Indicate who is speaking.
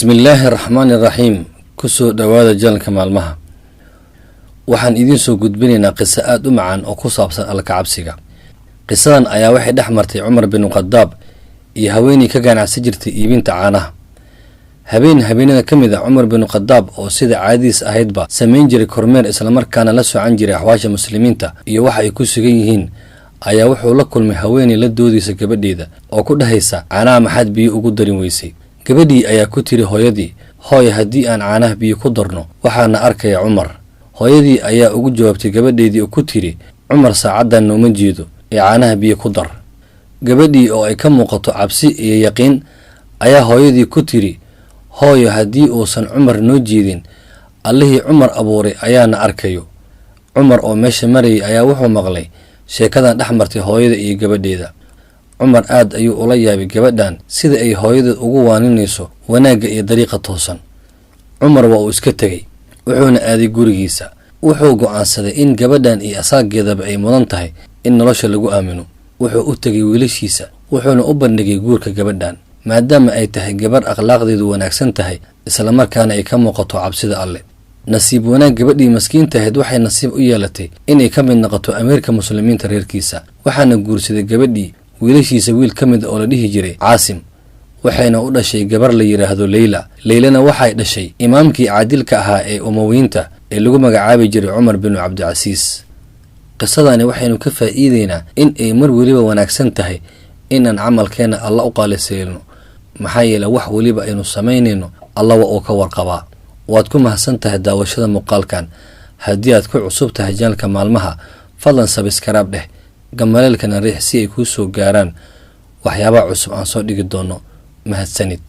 Speaker 1: bismillaahi araxmaani iraxiim. kusoo dhowaada janalka maalmaha. waxaan idiin soo gudbinaynaa qiso aad u macaan oo ku saabsan alla kacabsiga. qisadan ayaa waxay dhex martay cumar binu khadaab iyo haweeney ka ganacsi jirtay iibinta caanaha. habeenada ka mid a cumar binu khadaab oo sida caadadiis ahaydba samayn jiray kormeer islamarkaana la socan jiray axwaasha muslimiinta iyo waxa ay ku sugan yihiin, ayaa wuxuu la kulmay haweeney la doodaysa gabadheeda oo ku dhahaysa caanaha maxaad biyo ugu darin weysay. gabadhii ayaa ku tiri hooyadii, hooy haddii aan caanaha biyo ku darno waxaana arkaya cumar. hooyadii ayaa ugu jawaabtay gabadheedii oo ku tiri, cumar saacaddan nooma jeedo ee caanaha biyo ku dar. gabadhii oo ay ka muuqato cabsi iyo yaqiin ayaa hooyadii ku tiri, hooyo haddii uusan cumar noo jeedin, allihii cumar abuuray ayaana arkayo. cumar oo meesha marayay ayaa wuxuu maqlay sheekadan dhex martay hooyada iyo gabadheeda. cumar aad ayuu ula yaabay gabadhan sida ay hooyadeed ugu waaninayso wanaagga iyo dariiqa toosan. cumar waa uu iska tegey, wuxuuna aaday gurigiisa. wuxuu go'aansaday in gabadhan iyo asaageedaba ay mudan tahay in nolosha lagu aamino. wuxuu u tegay wiilashiisa wuxuuna u bandhigay guurka gabadhan, maadaama ay tahay gabar akhlaaqdeedu wanaagsan tahay islamarkaana ay ka muuqato cabsida alle. nasiib wanaag gabadhii maskiintahayd waxay nasiib u yeelatay inay ka mid noqoto amiirka muslimiinta reerkiisa, waxaana guursaday gabadhii wiilashiisa wiil ka mid oo la dhihi jiray caasim. waxayna u dhashay gabar la yidhaahdo leyla. leylana waxay dhashay imaamkii caadilka ahaa ee umawiyiinta ee lagu magacaabi jiray cumar binu cabdicasiis. qisadani waxaynu ka faa'iideynaa in ay mar weliba wanaagsan tahay inaan camalkeenna alla u qaaliseelno, maxaa yeele wax weliba aynu samaynayno allawa oo ka warqabaa. waad ku mahadsan tahay daawashada muuqaalkan. haddii aad ku cusub tahay janalka maalmaha, fadlan sabiskaraab dheh, gamaleelkana riix si ay kuu soo gaaraan waxyaabaha cusub aan soo dhigi doono. mahadsanid.